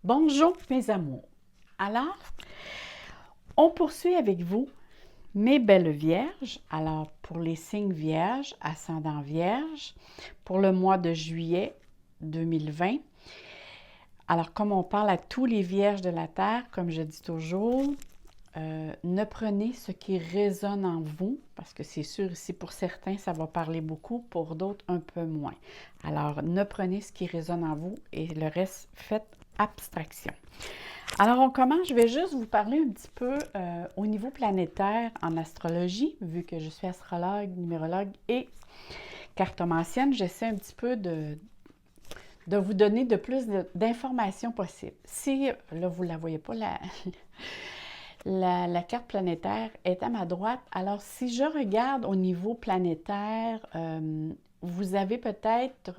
Bonjour mes amours. Alors, on poursuit avec vous mes belles vierges. Alors, pour les signes vierges, ascendant vierge, pour le mois de juillet 2020. Alors, comme on parle à tous les vierges de la Terre, comme je dis toujours, ne prenez ce qui résonne en vous, parce que c'est sûr ici pour certains, ça va parler beaucoup, pour d'autres un peu moins. Alors, ne prenez ce qui résonne en vous et le reste, faites abstraction. Alors, on commence. Je vais juste vous parler un petit peu au niveau planétaire en astrologie, vu que je suis astrologue, numérologue et cartomancienne. J'essaie un petit peu de vous donner de plus d'informations possibles. Si, là, vous ne la voyez pas, la carte planétaire est à ma droite. Alors, si je regarde au niveau planétaire, vous avez peut-être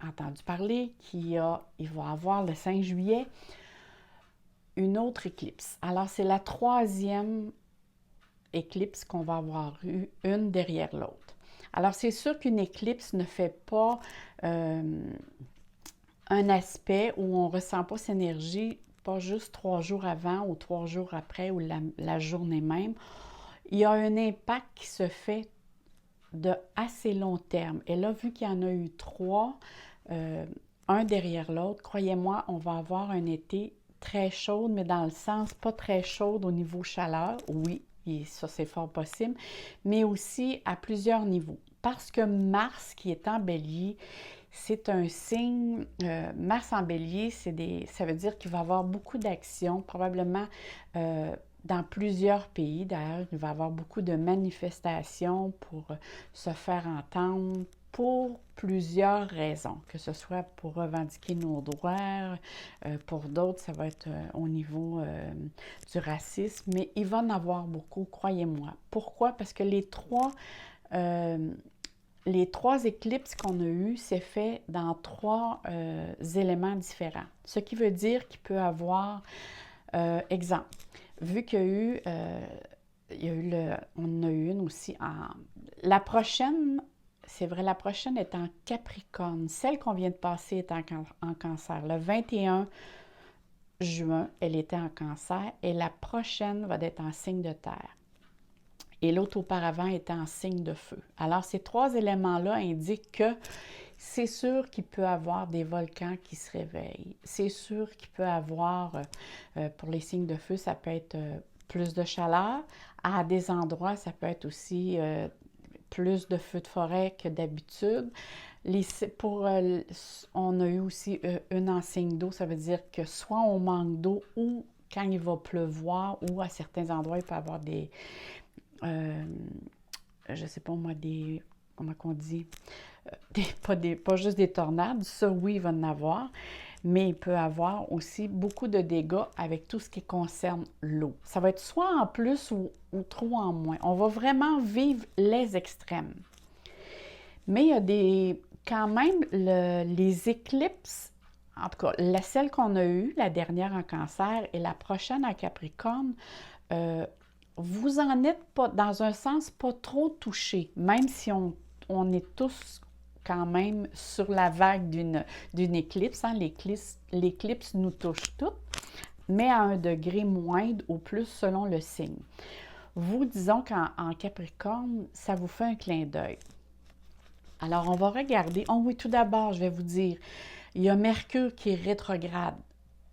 entendu parler il va y avoir le 5 juillet une autre éclipse. Alors, c'est la troisième éclipse qu'on va avoir eu, une derrière l'autre. Alors, c'est sûr qu'une éclipse ne fait pas un aspect où on ne ressent pas cette énergie, pas juste 3 jours avant ou 3 jours après ou la journée même. Il y a un impact qui se fait de assez long terme. Et là, vu qu'il y en a eu 3, un derrière l'autre, croyez-moi, on va avoir un été très chaude, mais dans le sens pas très chaude au niveau chaleur, oui, et ça c'est fort possible, mais aussi à plusieurs niveaux. Parce que Mars, qui est en bélier, c'est un signe, Mars en bélier, ça veut dire qu'il va y avoir beaucoup d'actions, probablement dans plusieurs pays. D'ailleurs, il va y avoir beaucoup de manifestations pour se faire entendre, pour plusieurs raisons, que ce soit pour revendiquer nos droits, pour d'autres, ça va être au niveau du racisme, mais il va en avoir beaucoup, croyez-moi. Pourquoi? Parce que les trois éclipses qu'on a eues, c'est fait dans 3 éléments différents. Ce qui veut dire qu'il peut avoir, exemple, vu qu'il y a eu, on en a eu une aussi la prochaine, c'est vrai, la prochaine est en Capricorne. Celle qu'on vient de passer est en Cancer. Le 21 juin, elle était en Cancer et la prochaine va être en signe de terre. Et l'autre auparavant était en signe de feu. Alors, ces 3 éléments-là indiquent que c'est sûr qu'il peut y avoir des volcans qui se réveillent. C'est sûr qu'il peut y avoir, pour les signes de feu, ça peut être plus de chaleur. À des endroits, ça peut être aussi plus de feux de forêt que d'habitude. On a eu aussi une en signe d'eau, ça veut dire que soit on manque d'eau ou quand il va pleuvoir ou à certains endroits, il peut y avoir je ne sais pas moi, comment qu'on dit, pas juste des tornades, ça oui, il va en avoir, mais il peut y avoir aussi beaucoup de dégâts avec tout ce qui concerne l'eau. Ça va être soit en plus ou trop en moins. On va vraiment vivre les extrêmes. Mais il y a quand même, les éclipses, en tout cas, celle qu'on a eue, la dernière en Cancer et la prochaine en Capricorne, vous en êtes pas, dans un sens, pas trop touchés, même si on est tous quand même sur la vague d'une éclipse. Hein. L'éclipse nous touche toutes, mais à un degré moindre ou plus selon le signe. Vous, disons qu'en Capricorne, ça vous fait un clin d'œil. Alors, on va regarder. Oh oui, tout d'abord, je vais vous dire, il y a Mercure qui est rétrograde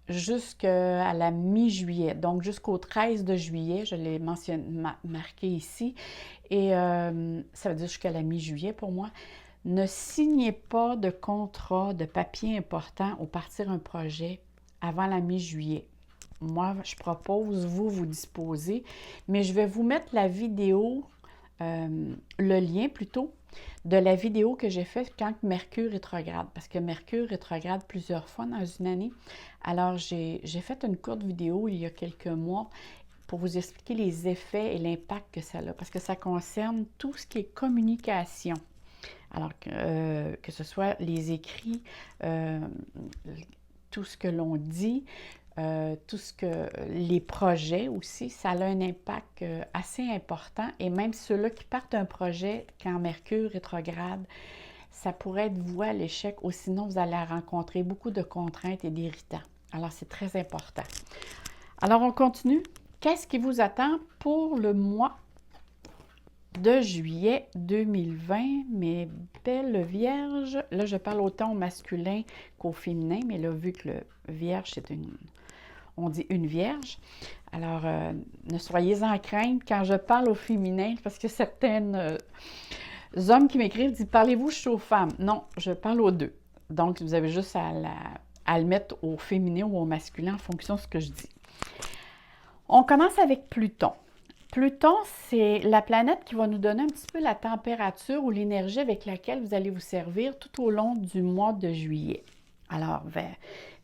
jusqu'à la mi-juillet, donc jusqu'au 13 de juillet, je l'ai marqué ici, et ça veut dire jusqu'à la mi-juillet pour moi. Ne signez pas de contrat, de papier important ou partir un projet avant la mi-juillet. Moi, je propose, vous disposez, mais je vais vous mettre la vidéo, le lien plutôt, de la vidéo que j'ai faite quand Mercure rétrograde, parce que Mercure rétrograde plusieurs fois dans une année. Alors, j'ai fait une courte vidéo il y a quelques mois pour vous expliquer les effets et l'impact que ça a, parce que ça concerne tout ce qui est communication. Alors, que ce soit les écrits, tout ce que l'on dit, les projets aussi, ça a un impact assez important. Et même ceux-là qui partent d'un projet quand Mercure rétrograde, ça pourrait être voué à l'échec ou sinon vous allez rencontrer beaucoup de contraintes et d'irritants. Alors, c'est très important. Alors, on continue. Qu'est-ce qui vous attend pour le mois de juillet 2020, mes belles vierges? Là, je parle autant au masculin qu'au féminin, mais là, vu que le vierge, on dit une vierge. Alors, ne soyez en crainte quand je parle au féminin, parce que certains hommes qui m'écrivent disent « Parlez-vous juste aux femmes? » Non, je parle aux deux. Donc, vous avez juste à le mettre au féminin ou au masculin en fonction de ce que je dis. On commence avec Pluton. Pluton, c'est la planète qui va nous donner un petit peu la température ou l'énergie avec laquelle vous allez vous servir tout au long du mois de juillet. Alors,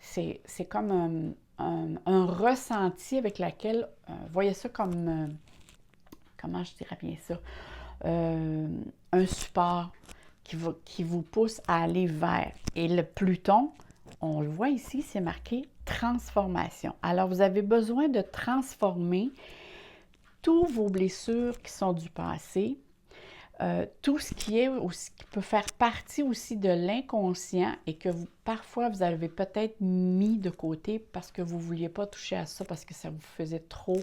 c'est comme un ressenti avec laquelle, voyez ça comme, comment je dirais bien ça, un support qui vous pousse à aller vers. Et le Pluton, on le voit ici, c'est marqué transformation. Alors, vous avez besoin de transformer tous vos blessures qui sont du passé, tout ce qui peut faire partie aussi de l'inconscient et que parfois vous avez peut-être mis de côté parce que vous ne vouliez pas toucher à ça, parce que ça vous faisait trop,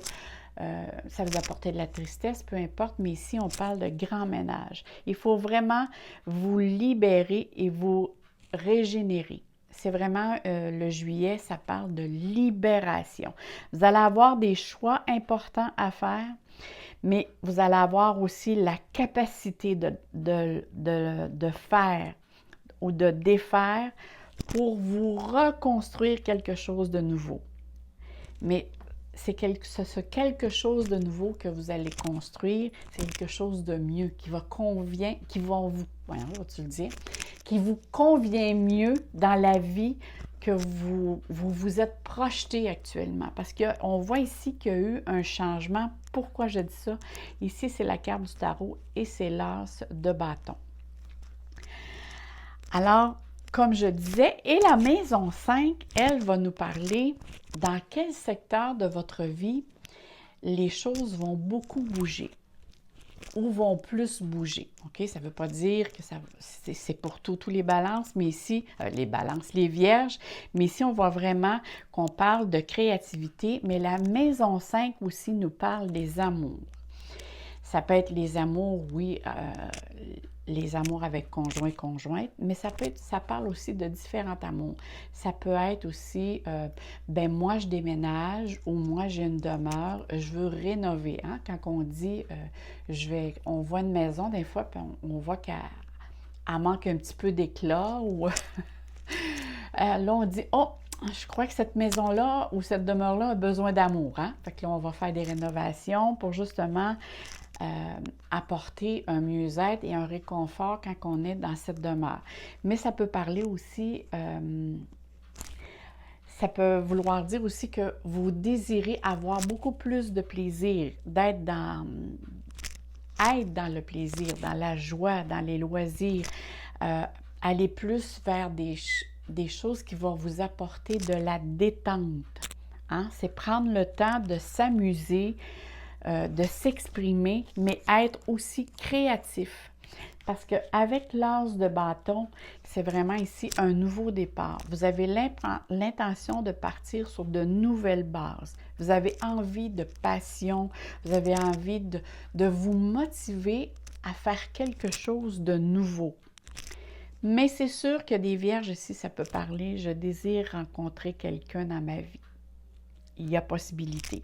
ça vous apportait de la tristesse, peu importe, mais ici on parle de grand ménage. Il faut vraiment vous libérer et vous régénérer. C'est vraiment le juillet, ça parle de libération. Vous allez avoir des choix importants à faire, mais vous allez avoir aussi la capacité de faire ou de défaire pour vous reconstruire quelque chose de nouveau. Mais c'est quelque chose de nouveau que vous allez construire, c'est quelque chose de mieux qui vous convient mieux dans la vie que vous êtes projeté actuellement. Parce qu'on voit ici qu'il y a eu un changement. Pourquoi je dis ça? Ici, c'est la carte du tarot et c'est l'as de bâton. Alors, comme je disais, et la maison 5, elle va nous parler dans quel secteur de votre vie les choses vont beaucoup bouger ou vont plus bouger. OK? Ça ne veut pas dire que c'est pour tous les balances, mais ici, les vierges, mais ici, on voit vraiment qu'on parle de créativité, mais la maison 5 aussi nous parle des amours. Ça peut être les amours, oui, les amours avec conjoint, conjointe, mais ça parle aussi de différents amours. Ça peut être aussi, moi je déménage ou moi j'ai une demeure, je veux rénover. Hein? Quand on dit, on voit une maison des fois, puis on voit qu'elle manque un petit peu d'éclat ou là on dit, oh, je crois que cette maison-là ou cette demeure-là a besoin d'amour. Hein? Fait que là, on va faire des rénovations pour justement apporter un mieux-être et un réconfort quand on est dans cette demeure. Mais ça peut parler aussi, ça peut vouloir dire aussi que vous désirez avoir beaucoup plus de plaisir, être dans le plaisir, dans la joie, dans les loisirs, aller plus vers des choses qui vont vous apporter de la détente. Hein? C'est prendre le temps de s'amuser, de s'exprimer, mais être aussi créatif. Parce qu'avec l'as de bâton, c'est vraiment ici un nouveau départ. Vous avez l'intention de partir sur de nouvelles bases. Vous avez envie de passion, vous avez envie de vous motiver à faire quelque chose de nouveau. Mais c'est sûr que des vierges ici, ça peut parler « Je désire rencontrer quelqu'un dans ma vie ». Il y a possibilité.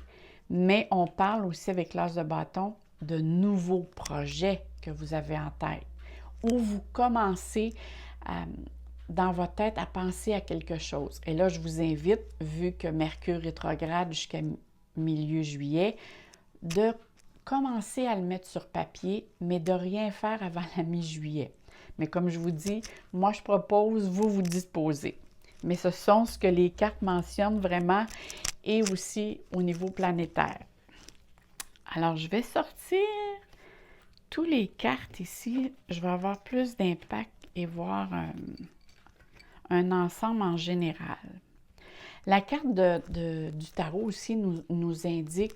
Mais on parle aussi avec l'as de bâton de nouveaux projets que vous avez en tête, où vous commencez dans votre tête à penser à quelque chose. Et là, je vous invite, vu que Mercure rétrograde jusqu'à milieu juillet, de commencer à le mettre sur papier, mais de rien faire avant la mi-juillet. Mais comme je vous dis, moi, je propose, vous disposez. Mais ce sont ce que les cartes mentionnent vraiment et aussi au niveau planétaire. Alors, je vais sortir toutes les cartes ici. Je vais avoir plus d'impact et voir un ensemble en général. La carte du tarot aussi nous indique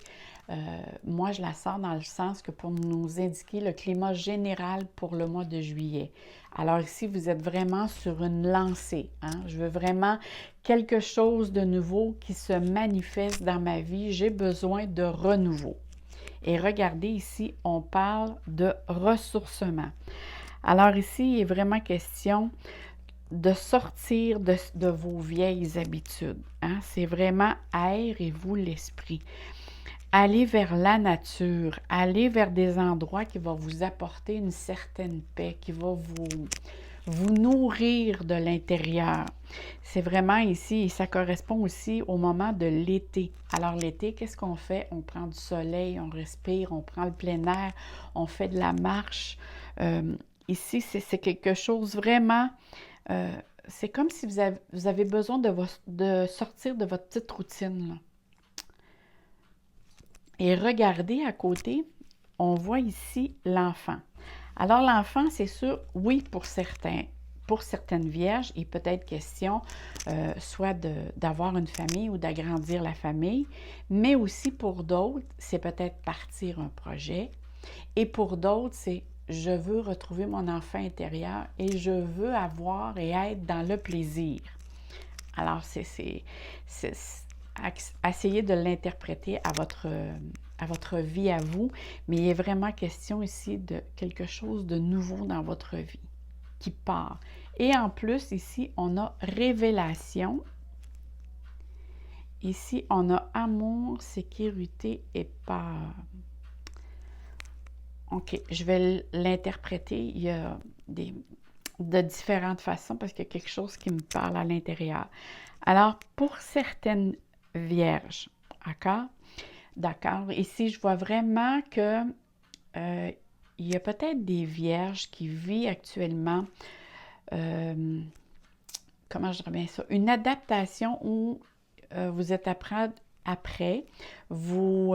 moi, je la sors dans le sens que pour nous indiquer le climat général pour le mois de juillet. Alors ici, vous êtes vraiment sur une lancée. Hein? Je veux vraiment quelque chose de nouveau qui se manifeste dans ma vie. J'ai besoin de renouveau. Et regardez ici, on parle de ressourcement. Alors ici, il est vraiment question de sortir de vos vieilles habitudes. Hein? C'est vraiment aérez-vous l'esprit. Allez vers la nature, allez vers des endroits qui vont vous apporter une certaine paix, qui va vous nourrir de l'intérieur. C'est vraiment ici, et ça correspond aussi au moment de l'été. Alors l'été, qu'est-ce qu'on fait? On prend du soleil, on respire, on prend le plein air, on fait de la marche. Ici, c'est quelque chose vraiment... c'est comme si vous avez besoin de sortir de votre petite routine, là. Et regardez à côté, on voit ici l'enfant. Alors l'enfant, c'est sûr, oui, pour certaines vierges, il peut être question soit d'avoir une famille ou d'agrandir la famille, mais aussi pour d'autres, c'est peut-être partir un projet. Et pour d'autres, c'est je veux retrouver mon enfant intérieur et je veux avoir et être dans le plaisir. Alors, essayez de l'interpréter à votre vie à vous, mais il est vraiment question ici de quelque chose de nouveau dans votre vie qui part. Et en plus, ici, on a révélation. Ici, on a amour, sécurité et peur. OK, je vais l'interpréter. Il y a de différentes façons parce qu'il y a quelque chose qui me parle à l'intérieur. Alors, pour certaines vierges, d'accord, ici, je vois vraiment que il y a peut-être des vierges qui vivent actuellement, comment je dirais bien ça, une adaptation où vous êtes après, vous...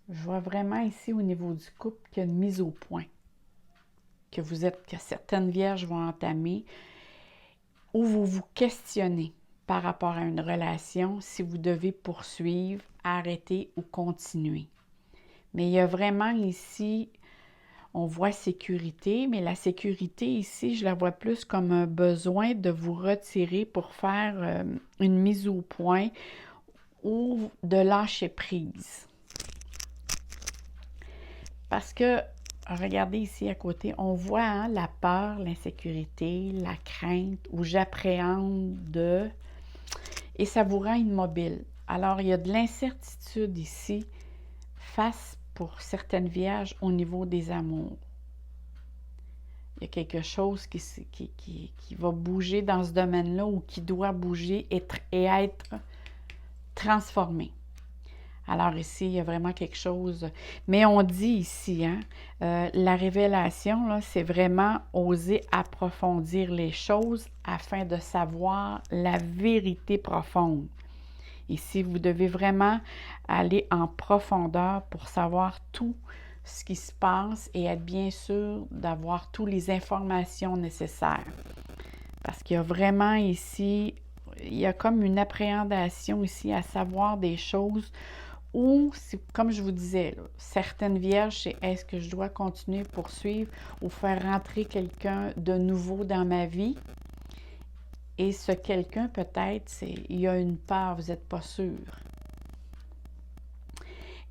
je vois vraiment ici au niveau du couple qu'il y a une mise au point, que certaines vierges vont entamer, où vous vous questionnez par rapport à une relation, si vous devez poursuivre, arrêter ou continuer. Mais il y a vraiment ici, on voit sécurité, mais la sécurité ici, je la vois plus comme un besoin de vous retirer pour faire une mise au point ou de lâcher prise. Parce que, regardez ici à côté, on voit hein, la peur, l'insécurité, la crainte, où j'appréhende de... Et ça vous rend immobile. Alors, il y a de l'incertitude ici face pour certaines vierges au niveau des amours. Il y a quelque chose qui va bouger dans ce domaine-là ou qui doit bouger et être transformé. Alors ici, il y a vraiment quelque chose. Mais on dit ici, hein, la révélation, c'est vraiment oser approfondir les choses afin de savoir la vérité profonde. Ici, vous devez vraiment aller en profondeur pour savoir tout ce qui se passe et être bien sûr d'avoir toutes les informations nécessaires. Parce qu'il y a vraiment ici, il y a comme une appréhendation ici à savoir des choses ou, comme je vous disais, là, certaines vierges, c'est est-ce que je dois continuer, poursuivre ou faire rentrer quelqu'un de nouveau dans ma vie? Et ce quelqu'un, peut-être, il y a une peur, vous n'êtes pas sûr.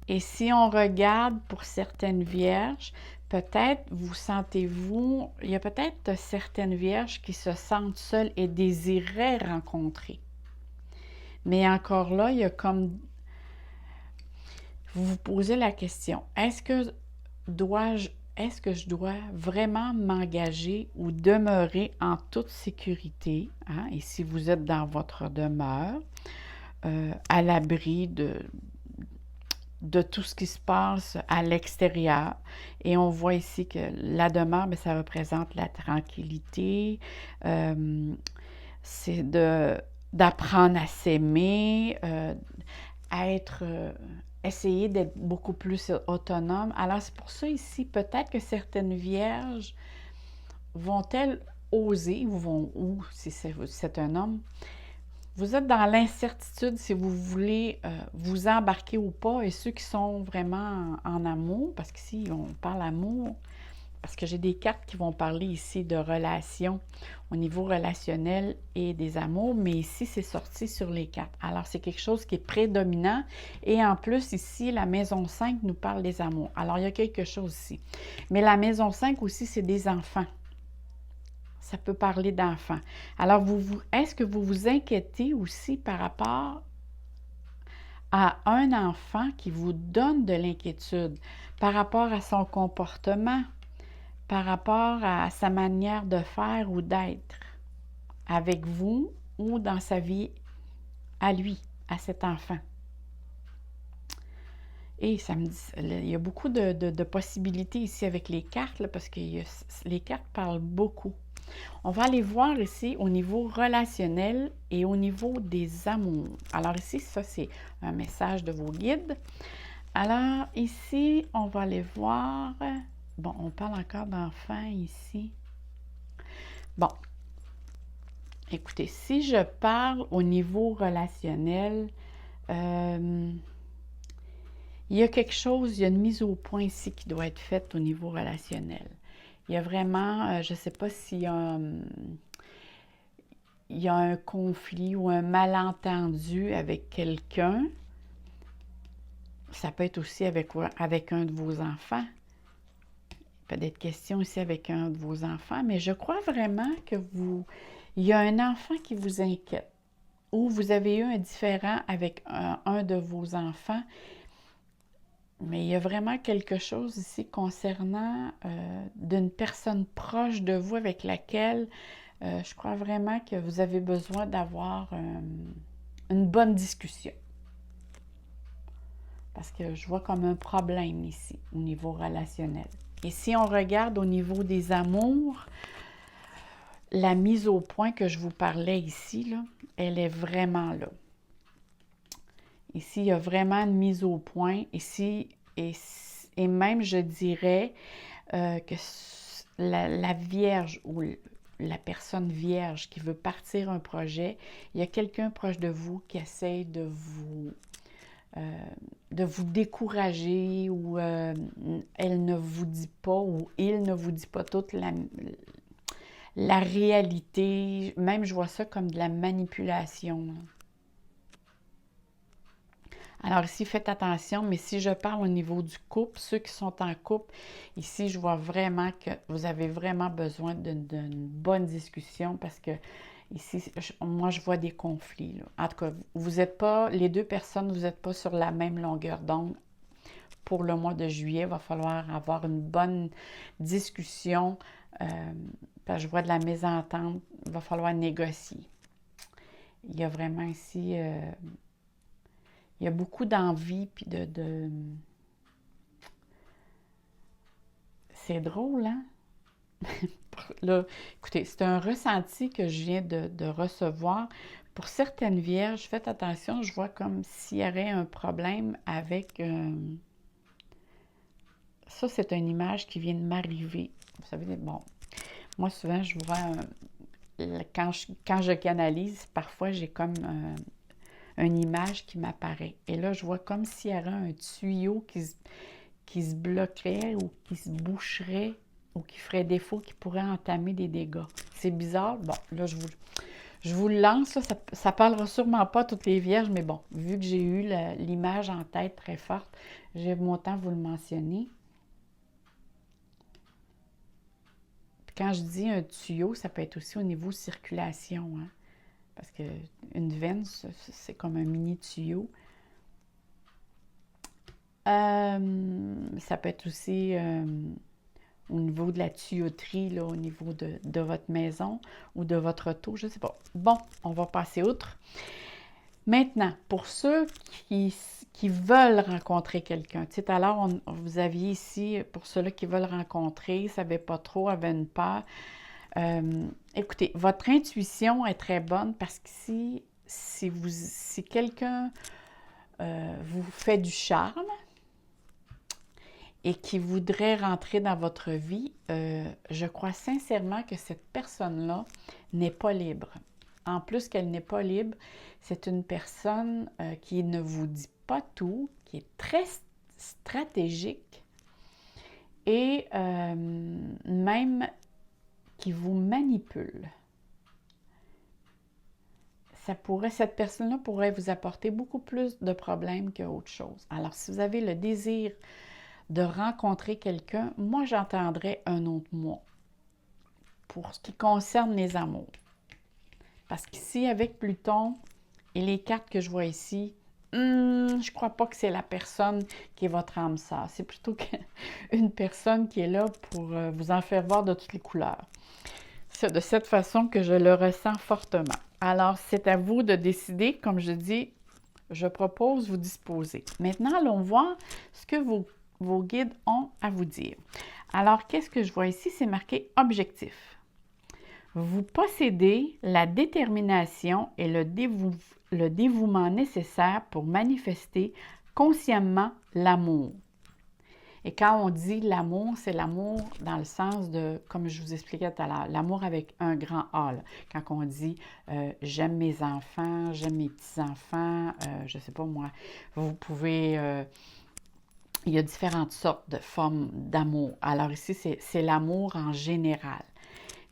Et si on regarde pour certaines vierges, peut-être vous sentez-vous, il y a peut-être certaines vierges qui se sentent seules et désiraient rencontrer. Mais encore là, il y a comme... Vous vous posez la question, est-ce que je dois vraiment m'engager ou demeurer en toute sécurité, hein? Et si vous êtes dans votre demeure, à l'abri de tout ce qui se passe à l'extérieur. Et on voit ici que la demeure, bien, ça représente la tranquillité, c'est d'apprendre à s'aimer, essayer d'être beaucoup plus autonome. Alors, c'est pour ça ici, peut-être que certaines vierges vont-elles oser, ou si c'est un homme, Vous êtes dans l'incertitude si vous voulez vous embarquer ou pas. Et ceux qui sont vraiment en amour, parce qu'ici, on parle amour, parce que j'ai des cartes qui vont parler ici de relations au niveau relationnel et des amours, mais ici, c'est sorti sur les cartes. Alors, c'est quelque chose qui est prédominant. Et en plus, ici, la maison 5 nous parle des amours. Alors, il y a quelque chose ici. Mais la maison 5 aussi, c'est des enfants. Ça peut parler d'enfants. Alors, est-ce que vous vous inquiétez aussi par rapport à un enfant qui vous donne de l'inquiétude, par rapport à son comportement, par rapport à sa manière de faire ou d'être avec vous ou dans sa vie à lui, à cet enfant? Et ça me dit, il y a beaucoup de possibilités ici avec les cartes, là, parce que les cartes parlent beaucoup. On va aller voir ici au niveau relationnel et au niveau des amours. Alors ici, ça c'est un message de vos guides. Alors ici, on va aller voir. Bon, on parle encore d'enfants ici. Bon, écoutez, si je parle au niveau relationnel, il y a quelque chose, il y a une mise au point ici qui doit être faite au niveau relationnel. Il y a vraiment, je ne sais pas s'il y a, il y a un conflit ou un malentendu avec quelqu'un. Ça peut être aussi avec un de vos enfants. Peut-être question aussi avec un de vos enfants, mais je crois vraiment que il y a un enfant qui vous inquiète ou vous avez eu un différend avec un de vos enfants. Mais il y a vraiment quelque chose ici concernant d'une personne proche de vous avec laquelle je crois vraiment que vous avez besoin d'avoir une bonne discussion. Parce que je vois comme un problème ici, au niveau relationnel. Et si on regarde au niveau des amours, la mise au point que je vous parlais ici, là, elle est vraiment là. Ici, il y a vraiment une mise au point. Ici, et même, je dirais que la Vierge ou la personne vierge qui veut partir un projet, il y a quelqu'un proche de vous qui essaye de vous décourager ou elle ne vous dit pas ou il ne vous dit pas toute la réalité. Même, je vois ça comme de la manipulation, là. Alors ici, faites attention, mais si je parle au niveau du couple, ceux qui sont en couple, ici, je vois vraiment que vous avez vraiment besoin d'une bonne discussion parce que ici, moi, je vois des conflits, là. En tout cas, vous n'êtes pas, les deux personnes, vous n'êtes pas sur la même longueur d'onde. Pour le mois de juillet, il va falloir avoir une bonne discussion parce que je vois de la mésentente, il va falloir négocier. Il y a vraiment ici... il y a beaucoup d'envie, puis C'est drôle, hein? Là, écoutez, c'est un ressenti que je viens de recevoir. Pour certaines vierges, faites attention, je vois comme s'il y aurait un problème avec... Ça, c'est une image qui vient de m'arriver. Vous savez, bon, moi, souvent, je vois... quand je canalise, parfois, j'ai comme... une image qui m'apparaît. Et là, je vois comme s'il y avait un tuyau qui se bloquerait ou qui se boucherait ou qui ferait défaut, qui pourrait entamer des dégâts. C'est bizarre. Bon, là, je vous le lance. Là, ça ne parlera sûrement pas à toutes les vierges, mais bon, vu que j'ai eu l'image en tête très forte, j'ai mon temps vous le mentionner. Puis quand je dis un tuyau, ça peut être aussi au niveau circulation, hein? Parce qu'une veine, c'est comme un mini tuyau. Ça peut être aussi au niveau de la tuyauterie, là, au niveau de votre maison ou de votre auto, je ne sais pas. Bon, on va passer outre. Maintenant, pour ceux qui veulent rencontrer quelqu'un, tu sais, tout à l'heure, vous aviez ici, pour ceux-là qui veulent rencontrer, ne savaient pas trop, avaient une peur. Écoutez, votre intuition est très bonne parce que si quelqu'un vous fait du charme et qui voudrait rentrer dans votre vie, je crois sincèrement que cette personne-là n'est pas libre. en plus qu'elle n'est pas libre, c'est une personne qui ne vous dit pas tout, qui est très stratégique et même qui vous manipule. Cette personne-là pourrait vous apporter beaucoup plus de problèmes qu'autre chose. Alors, si vous avez le désir de rencontrer quelqu'un, moi, j'entendrais un autre mois pour ce qui concerne les amours. Parce qu'ici, avec Pluton et les cartes que je vois ici, je ne crois pas que c'est la personne qui est votre âme sœur. C'est plutôt une personne qui est là pour vous en faire voir de toutes les couleurs. C'est de cette façon que je le ressens fortement. Alors, c'est à vous de décider. Comme je dis, je propose, vous disposer. Maintenant, allons voir ce que vos guides ont à vous dire. Alors, qu'est-ce que je vois ici? C'est marqué « Objectif ». Vous possédez la détermination et le dévouement nécessaire pour manifester consciemment l'amour. Et quand on dit l'amour, c'est l'amour dans le sens de, comme je vous expliquais tout à l'heure, l'amour avec un grand A. Là. Quand on dit j'aime mes enfants, j'aime mes petits-enfants, je ne sais pas moi, vous pouvez... il y a différentes sortes de formes d'amour. Alors ici, c'est l'amour en général.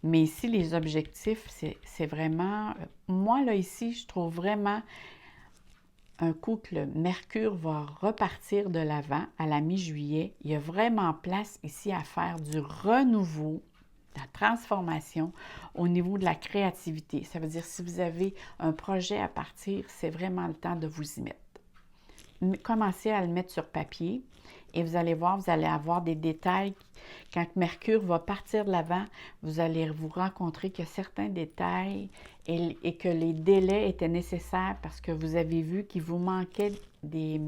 Mais ici, les objectifs, c'est vraiment... Moi, là, ici, je trouve vraiment un coup que le Mercure va repartir de l'avant à la mi-juillet. Il y a vraiment place ici à faire du renouveau, de la transformation au niveau de la créativité. Ça veut dire, si vous avez un projet à partir, c'est vraiment le temps de vous y mettre. Commencez à le mettre sur papier. Et vous allez voir, vous allez avoir des détails. Quand Mercure va partir de l'avant, vous allez vous rencontrer que certains détails et que les délais étaient nécessaires parce que vous avez vu qu'il vous manquait des...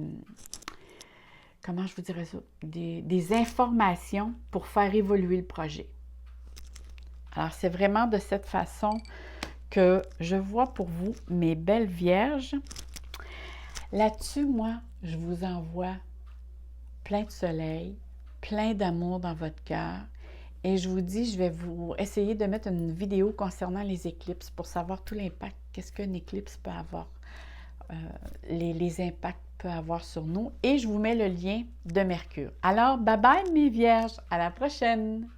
Comment je vous dirais ça? Des informations pour faire évoluer le projet. Alors, c'est vraiment de cette façon que je vois pour vous, mes belles vierges. Là-dessus, moi, je vous envoie plein de soleil, plein d'amour dans votre cœur. Et je vous dis, je vais vous essayer de mettre une vidéo concernant les éclipses pour savoir tout l'impact, qu'est-ce qu'une éclipse peut avoir, les impacts peut avoir sur nous. Et je vous mets le lien de Mercure. Alors, bye bye mes vierges, à la prochaine!